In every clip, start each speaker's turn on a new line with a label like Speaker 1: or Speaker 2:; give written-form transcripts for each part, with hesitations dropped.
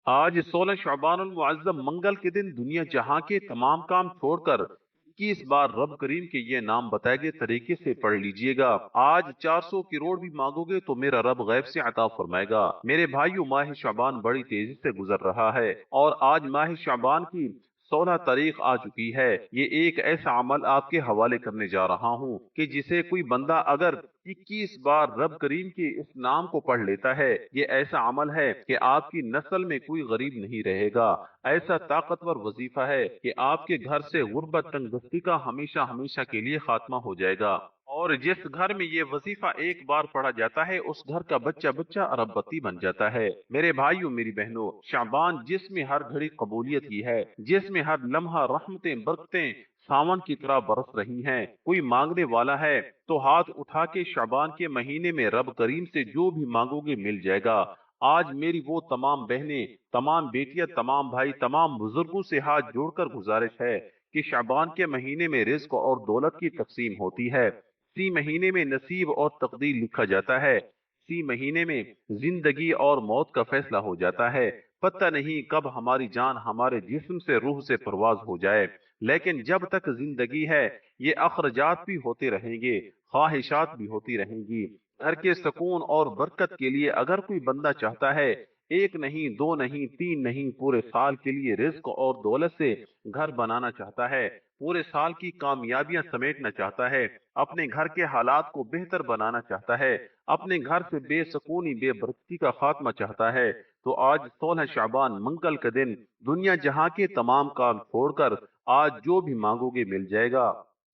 Speaker 1: आज 16 शाबान मुअज्जम मंगल के दिन दुनिया जहां के तमाम काम छोड़कर 21 बार रब करीम के ये नाम बताए गए तरीके से पढ़ लीजिएगा। आज 400 करोड़ भी मांगोगे तो मेरा रब गैब से अता फरमाएगा। मेरे भाइयों, माह शाबान बड़ी तेजी से गुजर रहा है और आज माह शाबान की 16 तारीख आ चुकी है। ये एक ऐसा अमल आपके हवाले करने जा रहा हूँ कि जिसे कोई बंदा अगर 21 बार रब करीम के इस नाम को पढ़ लेता है, ये ऐसा अमल है कि आपकी नस्ल में कोई गरीब नहीं रहेगा। ऐसा ताकतवर वजीफा है कि आपके घर से गुर्बत तंगदस्ती का हमेशा हमेशा के लिए खात्मा हो जाएगा। और जिस घर में ये वजीफा एक बार पढ़ा जाता है, उस घर का बच्चा बच्चा अरबपति बन जाता है। मेरे भाइयों, मेरी बहनों, शाबान जिसमें हर घड़ी कबूलियत की है, जिसमें हर लम्हा रहमतें बरकतें सावन की तरह बरस रही हैं। कोई मांगने वाला है तो हाथ उठा के शाबान के महीने में रब करीम से जो भी मांगोगे मिल जाएगा। आज मेरी वो तमाम बहनें, तमाम बेटियां, तमाम भाई, तमाम बुजुर्गों से हाथ जोड़कर गुजारिश है कि शाबान के महीने में रिज्क और दौलत की तकसीम होती है। इसी महीने में नसीब और तकदीर लिखा जाता है। इसी महीने में जिंदगी और मौत का फैसला हो जाता है। पता नहीं कब हमारी जान हमारे जिस्म से रूह से परवाज हो जाए, लेकिन जब तक जिंदगी है ये अखरजात भी होते रहेंगे, ख्वाहिशात भी होती रहेंगी। घर के सुकून और बरकत के लिए अगर कोई बंदा चाहता है, एक नहीं, दो नहीं, तीन नहीं, पूरे साल के लिए रिज्क और दौलत से घर बनाना चाहता है, पूरे साल की कामयाबियां समेटना चाहता है, अपने घर के हालात को बेहतर बनाना चाहता है, अपने घर से बेसकूनी बेबरकती का खात्मा चाहता है, तो आज 16 शाबान मंगल के दिन दुनिया जहां के तमाम काम छोड़कर आज जो भी मांगोगे मिल जाएगा।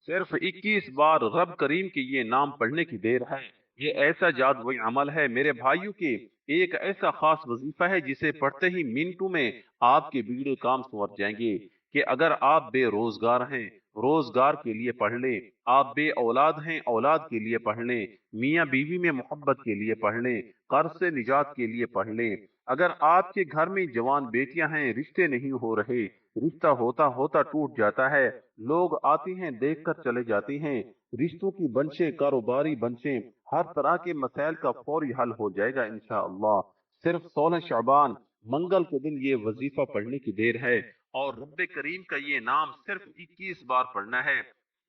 Speaker 1: सिर्फ 21 बार रब करीम के ये नाम पढ़ने की देर है। ये ऐसा जादुई अमल है मेरे भाइयों के, एक ऐसा खास वजीफा है जिसे पढ़ते ही मिनटों में आपके बीड़े काम संवर जाएंगे। कि अगर आप बेरोजगार हैं, रोजगार के लिए पढ़ लें, आप बे औलाद हैं, औलाद के लिए पढ़ लें, मियाँ बीवी में मोहब्बत के लिए पढ़ लें, कर्ज से निजात के लिए पढ़ लें। अगर आपके घर में जवान बेटियां हैं, रिश्ते नहीं हो रहे, रिश्ता होता होता टूट जाता है, लोग आते हैं देखकर चले जाते हैं, रिश्तों की बंशें, कारोबारी बंशें, हर तरह के मसाइल का फौरी हल हो जाएगा इंशाअल्लाह। सिर्फ 16 शाबान मंगल के दिन ये वजीफा पढ़ने की देर है और रब्बे करीम का ये नाम सिर्फ 21 बार पढ़ना है।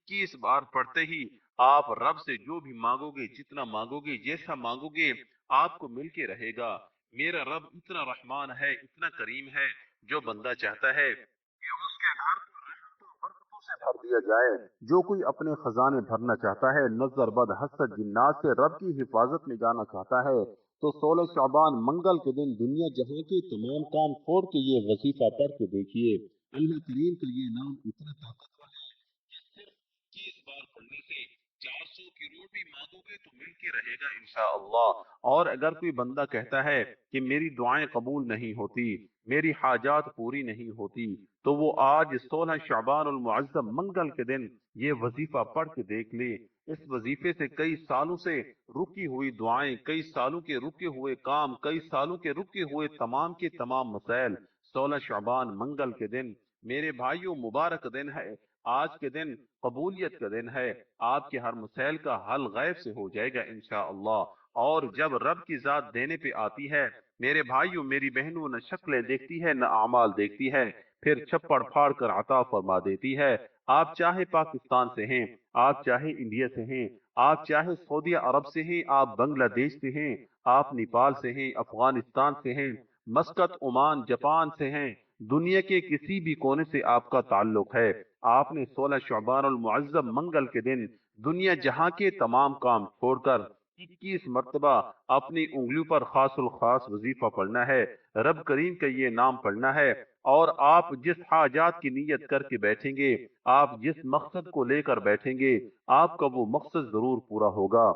Speaker 1: 21 बार पढ़ते ही आप रब से जो भी मांगोगे, जितना मांगोगे, जैसा मांगोगे, आपको मिल के रहेगा। मेरा रब इतना रहमान है, इतना करीम है, जो बंदा चाहता है कि उसके घर को रहमतों बरकतों से भर दिया जाए। जो कोई अपने खजाने भरना चाहता है, नजर बद हसद जिन्नात से रब की हिफाजत में जाना चाहता है, तो 16 शाबान मंगल के दिन दुनिया जहां के तमाम काम छोड़ के ये वजीफा पढ़ के देखिए। अल्लाह करीम का ये नाम इतना ताकतवर है कि सिर्फ 21 बार पढ़ने से 400 करोड़ भी मांगोगे तो मिल के रहेगा इंशाअल्लाह। और अगर कोई बंदा कहता है कि मेरी दुआएं कबूल नहीं होती, मेरी हाजात पूरी नहीं होती, तो वो आज 16 शाबान उल मुअज्जम मंगल के दिन ये वजीफा पढ़ के देख ले। इस वजीफे से कई सालों से रुकी हुई दुआएं, कई सालों के रुके हुए काम, कई सालों के रुके हुए तमाम के तमाम मसाइल 16 शाबान मंगल के दिन, मेरे भाइयों, मुबारक दिन है। आज के दिन कबूलियत का दिन है। आपके हर मसाइल का हल गैब से हो जाएगा इंशाअल्लाह। और जब रब की जात देने पे आती है, मेरे भाइयों, मेरी बहनों, न शक्लें देखती है, न आमाल देखती है, फिर छप्पड़ फाड़ कर अता फरमा देती है। आप चाहे पाकिस्तान से हैं, आप चाहे इंडिया से हैं, आप चाहे सऊदी अरब से हैं, आप बांग्लादेश से हैं, आप नेपाल से हैं, अफगानिस्तान से हैं, मस्कत, ओमान, जापान से हैं, दुनिया के किसी भी कोने से आपका ताल्लुक है, आपने 16 शअबान अल मुअज्जम मंगल के दिन दुनिया जहां के तमाम काम छोड़कर 21 मर्तबा अपनी उंगलियों पर खासुल खास वजीफा पढ़ना है, रब करीम का ये नाम पढ़ना है। और आप जिस हाजात की नीयत करके बैठेंगे, आप जिस मकसद को लेकर बैठेंगे, आपका वो मकसद जरूर पूरा होगा।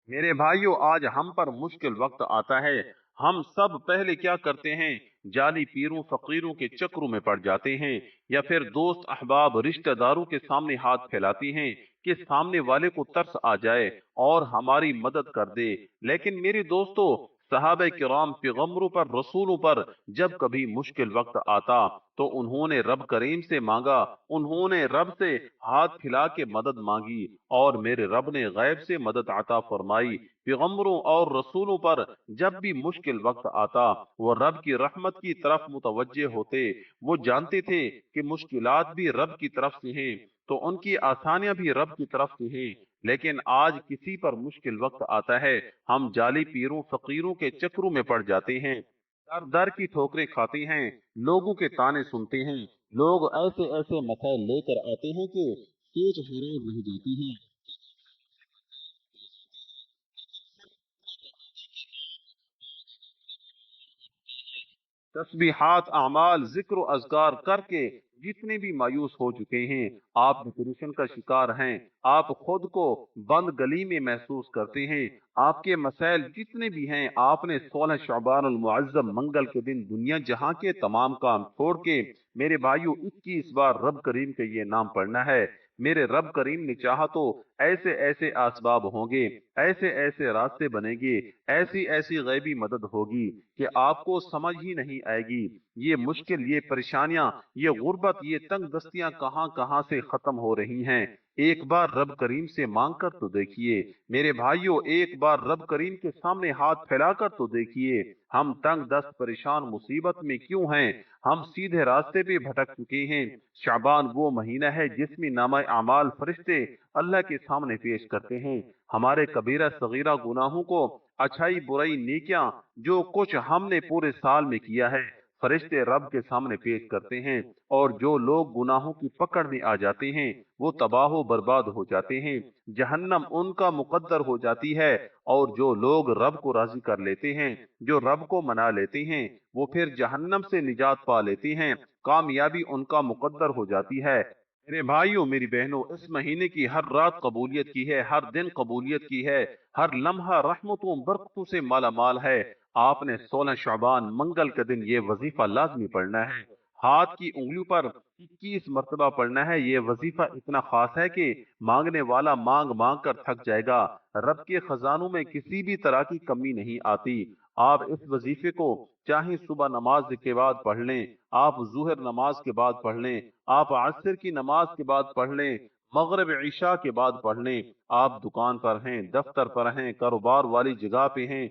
Speaker 1: मेरे भाइयों, आज हम पर मुश्किल वक्त आता है। हम सब पहले क्या करते हैं, जाली पीरों फकीरों के चक्रों में पड़ जाते हैं, या फिर दोस्त अहबाब रिश्तेदारों के सामने हाथ फैलाते हैं कि सामने वाले को तरस आ जाए और हमारी मदद कर दे। लेकिन मेरे दोस्तों, सहाबे किराम, पैगंबरों पर, रसूलों पर जब कभी मुश्किल वक्त आता तो उन्होंने रब करीम से मांगा, उन्होंने रब से हाथ फैला के मदद मांगी और मेरे रब ने गैब से मदद अता फरमाई। पैगम्बरों और रसूलों पर जब भी मुश्किल वक्त आता वो रब की रहमत की तरफ मुतवज्जे होते। वो जानते थे कि मुश्किलात भी रब की तरफ से हैं, तो उनकी आसानियां भी रब की तरफ से हैं। लेकिन आज किसी पर मुश्किल वक्त आता है, हम जाली पीरों फकीरों के चक्रों में पड़ जाते हैं, दर दर की ठोकरें खाते हैं, लोगों के ताने सुनते हैं। लोग ऐसे ऐसे मसائल लेकर आते हैं कि सोच हैरान रह जाती है। तस्बीहात अमाल जिक्र अजकार करके जितने भी मायूस हो चुके हैं, आप डिप्रेशन का शिकार हैं, आप खुद को बंद गली में महसूस करते हैं, आपके मसाइल जितने भी हैं, आपने 16 शाबान अल मुअज्जम मंगल के दिन दुनिया जहां के तमाम काम छोड़ के मेरे भाइयों 21 बार रब करीम का ये नाम पढ़ना है। मेरे रब करीम ने चाहा तो ऐसे ऐसे असबाब होंगे, ऐसे ऐसे रास्ते बनेंगे, ऐसी ऐसी गैबी मदद होगी कि आपको समझ ही नहीं आएगी। ये मुश्किल, ये परेशानियां, ये गुर्बत, ये तंग दस्तियां कहां कहां से खत्म हो रही हैं। एक बार रब करीम से मांग कर तो देखिए मेरे भाइयों, एक बार रब करीम के सामने हाथ फैलाकर तो देखिए। हम तंग दस्त परेशान मुसीबत में क्यों हैं? हम सीधे रास्ते पे भटक चुके हैं। शाबान वो महीना है जिसमें नामा अमाल फरिश्ते अल्लाह के सामने पेश करते हैं। हमारे कबीरा सगीरा गुनाहों को, अच्छाई बुराई नेकियां जो कुछ हमने पूरे साल में किया है, फरिश्ते रब के सामने पेश करते हैं। और जो लोग गुनाहों की पकड़ में आ जाते हैं वो तबाह बर्बाद हो जाते हैं, जहन्नम उनका मुकद्दर हो जाती है। और जो लोग रब को राजी कर लेते हैं, जो रब को मना लेते हैं, वो फिर जहन्नम से निजात पा लेते हैं, कामयाबी उनका मुकद्दर हो जाती है। मेरे भाइयों मेरी बहनों, इस महीने की हर रात कबूलियत की है, हर दिन कबूलियत की है, हर लम्हा रहमतों बरकतों से माला माल है। आपने 16 शाबान मंगल के दिन ये वजीफा लाजमी पढ़ना है। हाथ की उंगलियों पर 21 मरतबा पढ़ना है। ये वजीफा इतना खास है कि मांगने वाला मांग मांग कर थक जाएगा। रब के खजानों में किसी भी तरह की कमी नहीं आती। आप इस वजीफे को चाहे सुबह नमाज के बाद पढ़ लें, आप जुहर नमाज के बाद पढ़ लें, आप असर की नमाज के बाद पढ़ लें, मगरिब ईशा के बाद पढ़ लें। आप दुकान पर हैं, दफ्तर पर हैं, कारोबार वाली जगह पे हैं,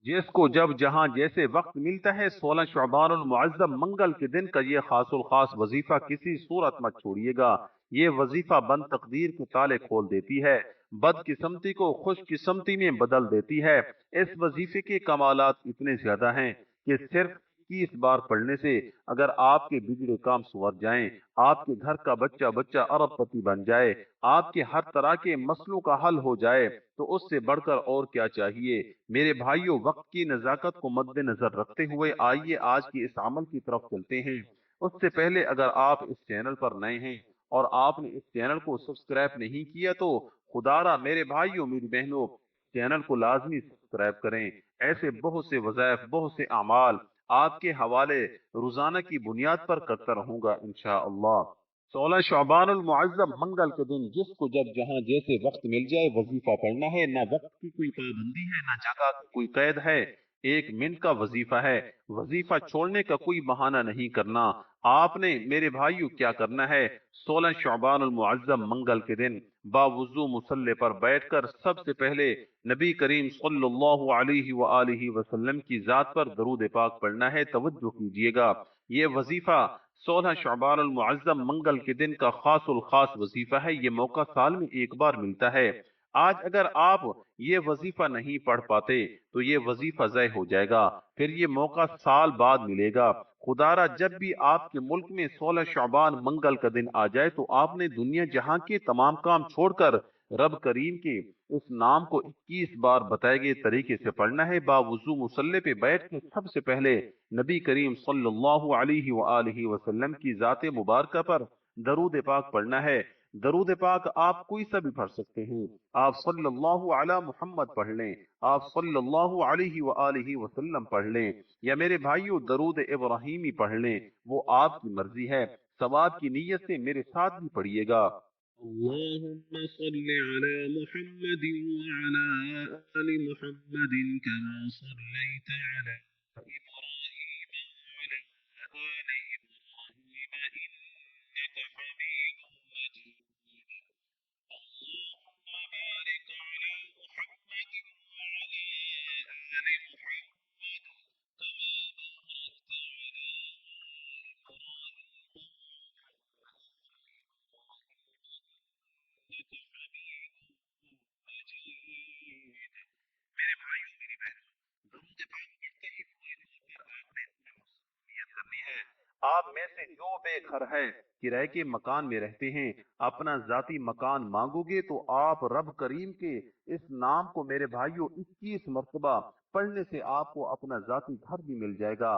Speaker 1: जिसको जब जहां जैसे वक्त मिलता है, 16 शअबान मुअज्जम मंगल के दिन का ये खासुल खास वजीफा किसी सूरत मत छोड़िएगा। ये वजीफा बंद तकदीर के ताले खोल देती है, बदकिस्मती को खुशकिस्मती में बदल देती है। इस वजीफे के कमालात इतने ज्यादा हैं कि सिर्फ 21 बार पढ़ने से अगर आपके बिगड़े काम सुधर जाएं, आपके घर का बच्चा बच्चा अरबपति बन जाए, आपके हर तरह के मसलों का हल हो जाए, तो उससे बढ़कर और क्या चाहिए। मेरे भाइयों, वक्त की नजाकत को मद्देनजर रखते हुए आइए आज की इस अमल की तरफ चलते हैं। उससे पहले अगर आप इस चैनल पर नए हैं और आपने इस चैनल को सब्सक्राइब नहीं किया तो खुदारा मेरे भाइयों मेरी बहनों, चैनल को लाजमी सब्सक्राइब करें। ऐसे बहुत से वज़ाइफ, बहुत से अमाल आपके हवाले रोजाना की बुनियाद पर करता रहूंगा इंशाअल्लाह। 16 शअबान मुअज्जम मंगल के दिन जिसको जब जहां जैसे वक्त मिल जाए वजीफा पढ़ना है। ना वक्त की कोई पाबंदी है, ना जगह की कोई कैद है। 1 मिनट का वजीफा है। वजीफा छोड़ने का कोई बहाना नहीं करना। आपने मेरे भाइयों क्या करना है, 16 शअबान मुअज्जम मंगल के दिन बावुजू मुसल्ले पर बैठकर सबसे पहले नबी करीम सल्लल्लाहु अलैहि वआलिहि वसल्लम की जात पर दरूद पाक पढ़ना है। तवज्जो कीजिएगा, ये वजीफा 16 शअबान मुअज्जम मंगल के दिन का खासुल खास वजीफा है। ये मौका साल में एक बार मिलता है। आज अगर आप ये वजीफा नहीं पढ़ पाते तो ये वजीफा ज़ाय हो जाएगा, फिर ये मौका साल बाद मिलेगा। खुदारा जब भी आपके मुल्क में 16 शअबान मंगल का दिन आ जाए तो आपने दुनिया जहां के तमाम काम छोड़कर रब करीम के उस नाम को 21 बार बताए गए तरीके से पढ़ना है। बावुजू मुसल्ले पे बैठ के सबसे पहले नबी करीम सल्लल्लाहु अलैहि वआलिहि वसल्लम की जाते मुबारक पर दरूद पाक पढ़ना है। दरूद पाक आप कोई सा भी पढ़ सकते हैं। आप सल्लल्लाहु अला मुहम्मद पढ़ लें, आप सल्लल्लाहु अलैहि वआलिहि वसल्लम पढ़ लें, या मेरे भाइयों दरूद इब्राहिमी पढ़ लें, वो आपकी मर्जी है। सवाब की नीयत से मेरे साथ भी पढ़िएगा। اللهم صل على محمد وعلى آل محمد كما صليت على إبراهيم وعلى آل إبراهيم إنك حميد مجيد. اللهم بارك على محمد آپ میں سے جو بے گھر ہے، کرائے کے مکان میں رہتے ہیں، اپنا ذاتی مکان مانگو گے تو آپ رب کریم کے اس نام کو میرے بھائیوں 21 مرتبہ پڑھنے سے آپ کو اپنا ذاتی گھر بھی مل جائے گا۔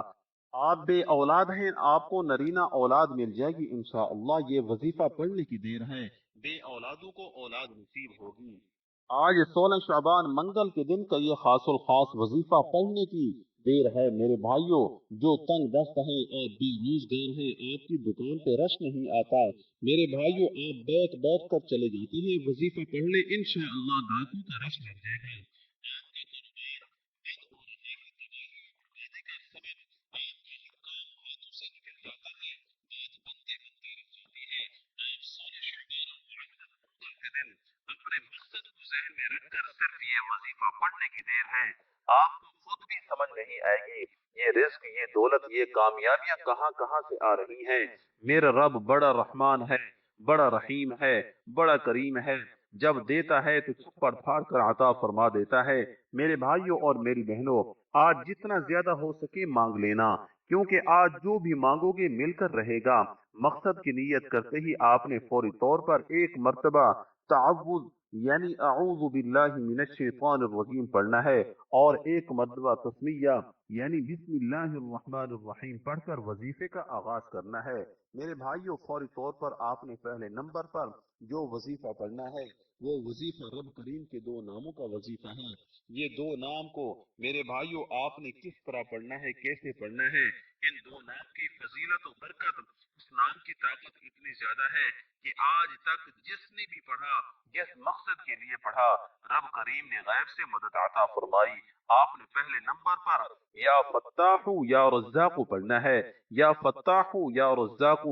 Speaker 1: آپ بے اولاد ہیں، آپ کو نرینہ اولاد مل جائے گی انشاءاللہ۔ یہ وظیفہ پڑھنے کی دیر ہے، بے اولادوں کو اولاد نصیب ہوگی۔ آج 16 شعبان منگل کے دن کا یہ خاص الخاص وظیفہ پڑھنے کی دیر ہے میرے بھائیوں۔ جو تنگ دست ہیں اور بے روزگار ہیں، آپ کی دکان پہ رش نہیں آتا، میرے بھائیوں آپ بیٹھ بیٹھ کر چلے جاتے ہیں، وظیفہ پڑھ لیں انشاءاللہ گاہکوں کا رش لگ جائے گا۔ اپنے مقصد کو ذہن میں رکھ کر صرف یہ وظیفہ پڑھنے کی دیر ہے، آپ کو خود بھی سمجھ نہیں آئے گی یہ رزق، یہ دولت، یہ کامیابیاں کہاں کہاں سے آ رہی ہیں۔ میرا رب بڑا رحمان ہے، بڑا رحیم ہے، بڑا کریم ہے، جب دیتا ہے تو چھپڑ پھاڑ کر عطا فرما دیتا ہے۔ میرے بھائیوں اور میری بہنوں، آج جتنا زیادہ ہو سکے مانگ لینا، کیونکہ آج جو بھی مانگو گے مل کر رہے گا۔ مقصد کی نیت کرتے ہی آپ نے فوری طور پر ایک مرتبہ تعوذ یعنی اعوذ باللہ من الشیطان الرجیم پڑھنا ہے، اور ایک مرتبہ تسمیہ یعنی بسم اللہ الرحمن الرحیم پڑھ کر وظیفے کا آغاز کرنا ہے۔ میرے بھائیوں فوری طور پر آپ نے پہلے نمبر پر جو وظیفہ پڑھنا ہے وہ وظیفہ رب کریم کے دو ناموں کا وظیفہ ہے۔ یہ دو نام کو میرے بھائیوں آپ نے کس طرح پڑھنا ہے، کیسے پڑھنا ہے؟ ان دو نام کی فضیلت و برکت، اس نام کی طاقت اتنی زیادہ ہے کہ آج تک جس نے بھی پڑھا، جس مقصد کے لیے پڑھا، رب کریم نے غیب سے مدد عطا فرمائی۔ آپ نے پہلے نمبر پر یا فتاح یا رزاق پڑھنا ہے، یا فتاح یا رزاق،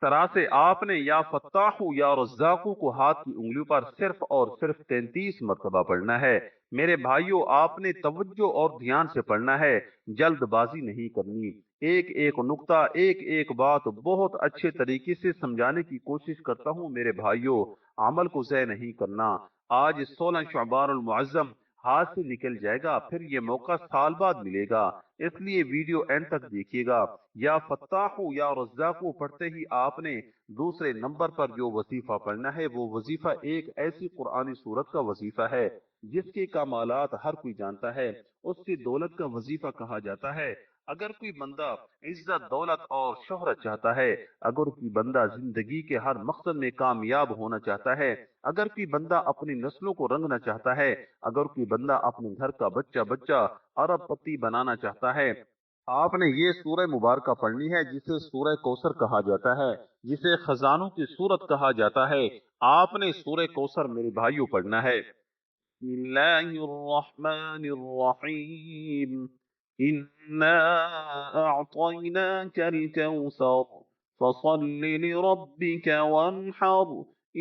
Speaker 1: طرح سے آپ نے یا فتاح یا رزاق کو ہاتھ کی انگلیوں پر صرف اور صرف 33 مرتبہ پڑھنا ہے۔ میرے بھائیوں آپ نے توجہ اور دھیان سے پڑھنا ہے، جلد بازی نہیں کرنی۔ ایک ایک نقطہ، ایک ایک بات بہت اچھے طریقے سے سمجھانے کی کوشش کرتا ہوں میرے بھائیوں، عمل کو ضائع نہیں کرنا۔ آج 16 شعبان المعظم ہاتھ سے نکل جائے گا، پھر یہ موقع سال بعد ملے گا، اس لیے ویڈیو اینڈ تک دیکھیے گا۔ یا فتاح یا رزاق پڑھتے ہی آپ نے دوسرے نمبر پر جو وظیفہ پڑھنا ہے وہ وظیفہ ایک ایسی قرآنی صورت کا وظیفہ ہے جس کے کمالات ہر کوئی جانتا ہے، اس سے دولت کا وظیفہ کہا جاتا ہے۔ اگر کوئی بندہ عزت، دولت اور شہرت چاہتا ہے، اگر کوئی بندہ زندگی کے ہر مقصد میں کامیاب ہونا چاہتا ہے، اگر کوئی بندہ اپنی نسلوں کو رنگنا چاہتا ہے، اگر کوئی بندہ اپنے گھر کا بچہ بچہ ارب پتی بنانا چاہتا ہے، آپ نے یہ سورہ مبارکہ پڑھنی ہے جسے سورہ کوثر کہا جاتا ہے، جسے خزانوں کی سورت کہا جاتا ہے۔ آپ نے سورہ کوثر میرے بھائیوں پڑھنا ہے۔ بسم اللہ الرحمن الرحیم، انا اعطیناک الکوثر فصل لربک وانحر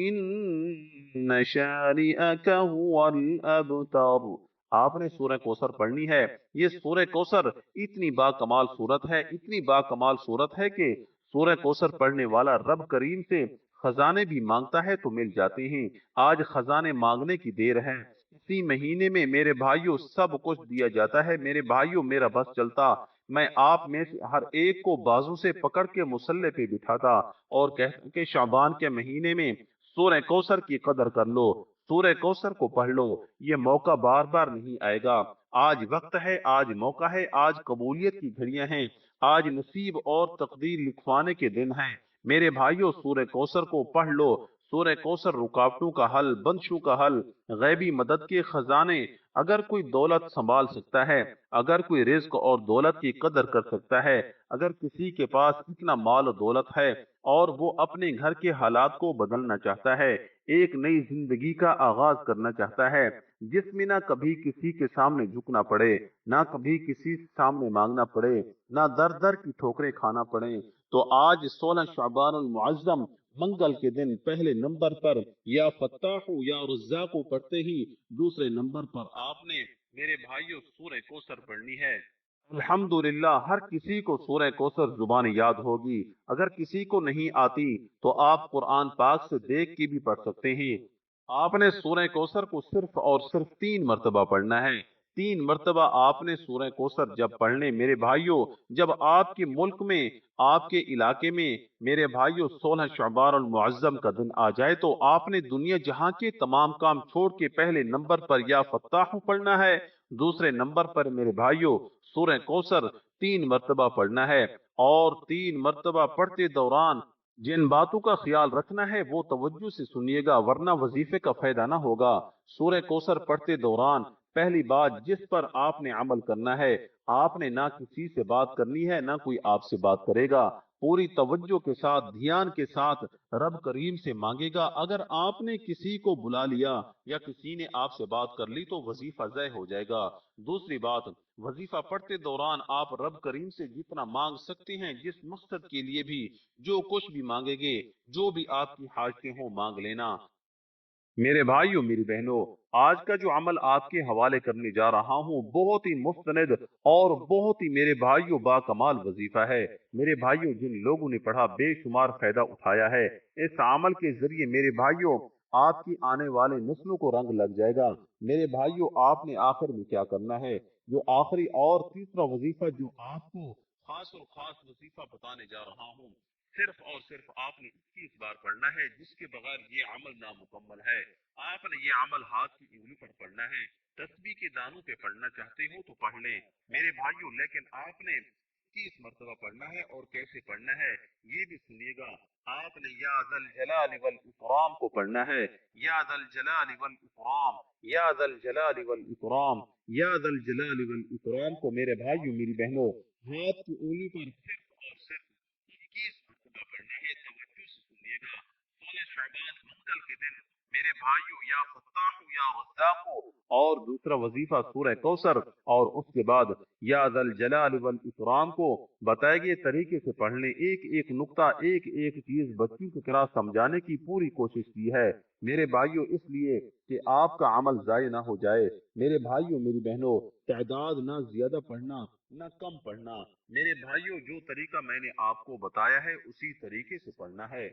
Speaker 1: ان شانئک هو الابتر۔ آپ نے سورہ کوثر پڑھنی ہے۔ یہ سورہ کوثر اتنی با کمال صورت ہے، اتنی با کمال صورت ہے کہ سورہ کوثر پڑھنے والا رب کریم سے خزانے بھی مانگتا ہے تو مل جاتے ہیں۔ آج خزانے مانگنے کی دیر ہے، اسی مہینے میں میرے بھائیوں سب کچھ دیا جاتا ہے۔ میرے بھائیوں میرا بس چلتا، میں آپ میں سے ہر ایک کو بازو سے پکڑ کے مصلے پہ بٹھاتا اور کہتا کہ شعبان کے مہینے میں سورہ کوثر کی قدر کر لو، سورہ کوثر کو پڑھ لو، یہ موقع بار بار نہیں آئے گا۔ آج وقت ہے، آج موقع ہے، آج قبولیت کی گھڑیاں ہیں، آج نصیب اور تقدیر لکھوانے کے دن ہیں۔ میرے بھائیوں سورہ کوثر کو پڑھ لو۔ سورہ کوثر رکاوٹوں کا حل، بندشوں کا حل، غیبی مدد کے خزانے۔ اگر کوئی دولت سنبھال سکتا ہے، اگر کوئی رزق اور دولت کی قدر کر سکتا ہے، اگر کسی کے پاس اتنا مال و دولت ہے اور وہ اپنے گھر کے حالات کو بدلنا چاہتا ہے، ایک نئی زندگی کا آغاز کرنا چاہتا ہے، جس میں نہ کبھی کسی کے سامنے جھکنا پڑے، نہ کبھی کسی سامنے مانگنا پڑے، نہ در در کی ٹھوکریں کھانا پڑے، تو آج 16 شعبان المعظم منگل کے دن پہلے نمبر پر یا فتاح یا رزاق پڑھتے ہی دوسرے نمبر پر آپ نے میرے بھائیوں سورہ کوثر پڑھنی ہے۔ الحمدللہ ہر کسی کو سورہ کوثر زبان یاد ہوگی، اگر کسی کو نہیں آتی تو آپ قرآن پاک سے دیکھ کے بھی پڑھ سکتے ہیں۔ آپ نے سورہ کوثر کو صرف اور صرف 3 مرتبہ پڑھنا ہے۔ 3 मर्तबा आपने सूरह कौसर जब पढ़ने मेरे भाइयों, जब आपके मुल्क में, आपके इलाके में मेरे भाइयों 16 शअबान और मुअज्जम का दिन आ जाए तो आपने दुनिया जहां के तमाम काम छोड़ के पहले नंबर पर या फत्ताहु पढ़ना है, दूसरे नंबर पर मेरे भाइयों सूरह कौसर 3 मर्तबा पढ़ना है। और 3 मर्तबा पढ़ते दौरान जिन बातों का ख्याल रखना है वो तवज्जो से सुनिएगा, वरना वजीफे का फायदा ना होगा। सूरह कौसर पढ़ते दौरान पहली बात जिस पर आपने अमल करना है, आपने ना किसी से बात करनी है ना कोई आपसे बात करेगा। पूरी तवज्जो के साथ, ध्यान के साथ रब करीम से मांगेगा। अगर आपने किसी को बुला लिया या किसी ने आपसे बात कर ली तो वजीफा ज़ाय हो जाएगा। दूसरी बात, वजीफा पढ़ते दौरान आप रब करीम से जितना मांग सकते हैं, जिस मकसद के लिए भी, जो कुछ भी मांगेंगे, जो भी आपकी हाजतें हो मांग लेना। मेरे भाइयों मेरी बहनों, आज का जो अमल आपके हवाले करने जा रहा हूँ बहुत ही मुस्तनद और बहुत ही मेरे भाइयों बाकमाल वजीफा है। मेरे भाइयों, जिन लोगों ने पढ़ा बेशुमार फायदा उठाया है। इस अमल के जरिए मेरे भाइयों आपकी आने वाले नस्लों को रंग लग जाएगा। मेरे भाइयों, आपने आखिर में क्या करना है, जो आखिरी और तीसरा वजीफा जो आपको खास और खास वजीफा बताने जा रहा हूँ, सिर्फ और सिर्फ आपने 21 बार पढ़ना है, जिसके बगैर ये अमल नामुकम्मल है। आपने ये अमल हाथ की उंगली पर पढ़ना है। तस्बीह के दानों पे पढ़ना चाहते हो तो पढ़ लें मेरे भाइयों, लेकिन आपने 21 मरतबा पढ़ना है। और कैसे पढ़ना है ये भी सुनिएगा। आपने या दल जलाल वल इकराम को पढ़ना है। या दल जलाल वल इकराम, या दल जलाल वल इकराम, या दल जलाल वल इकराम को मेरे भाइयों मेरी बहनों हाथ की उंगली पर सिर्फ और सिर्फ 21 मरतबा पढ़ना है। तवज्जो से सुनिएगा। 16 शाबान मंगल के दिन मेरे भाइयों या फत्ताहु या रज़्ज़ाक़ु, और दूसरा वजीफा सूरह कौसर, और उसके बाद या ज़ल जलाल वल इकराम को बताए गए तरीके से पढ़ने। एक एक नुक्ता, एक एक चीज बच्चों की तरह समझाने की पूरी कोशिश की है मेरे भाइयों, इसलिए कि आपका अमल जाये ना हो जाए। मेरे भाइयों मेरी बहनों, तादाद ना ज्यादा पढ़ना ना कम पढ़ना। मेरे भाइयों, जो तरीका मैंने आपको बताया है उसी तरीके से पढ़ना है।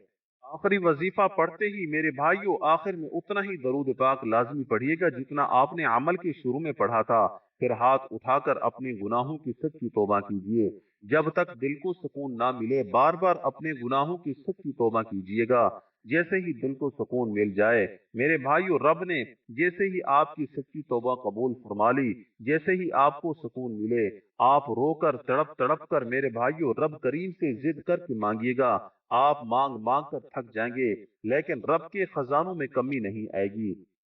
Speaker 1: आखिरी वजीफा पढ़ते ही मेरे भाइयों आखिर में उतना ही दरूद पाक लाजमी पढ़िएगा जितना आपने अमल के शुरू में पढ़ा था। फिर हाथ उठाकर अपने गुनाहों की सच्ची तौबा कीजिए। जब तक दिल को सुकून ना मिले बार बार अपने गुनाहों की सच्ची तौबा कीजिएगा। जैसे ही दिल को सुकून मिल जाए मेरे भाइयों, रब ने जैसे ही आपकी सच्ची तौबा कबूल फरमा ली, जैसे ही आपको सुकून मिले, आप रोकर तड़प तड़प कर मेरे भाइयों रब करीम से जिद करके मांगिएगा। आप मांग मांग कर थक जाएंगे, लेकिन रब के खजानों में कमी नहीं आएगी।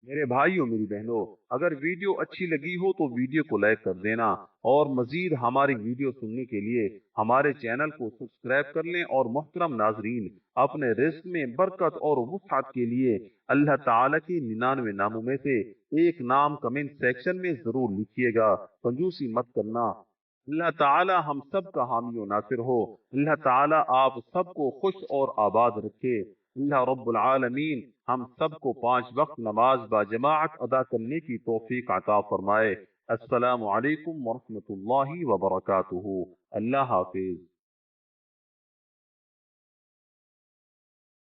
Speaker 1: मेरे भाइयों मेरी बहनों, अगर वीडियो अच्छी लगी हो तो वीडियो को लाइक कर देना, और मजीद हमारी वीडियो सुनने के लिए हमारे चैनल को सब्सक्राइब कर लें। और मोहतरम नाजरीन, अपने रिस्क में बरकत और वुसअत के लिए अल्लाह ताला के 99 नामों में से एक नाम कमेंट सेक्शन में जरूर लिखिएगा। कंजूसी मत करना। अल्लाह ताला हम सब का हामी और नासिर हो। अल्लाह ताला आप सबको खुश और आबाद रखे। अल्लाह रब्बुल आलमीन हम सबको 5 वक्त नमाज बाजमात अदा करने की तौफीक अता फरमाए। अस्सलामु अलैकुम वरहमतुल्लाहि वबरकातुहू। अल्लाह हाफिज।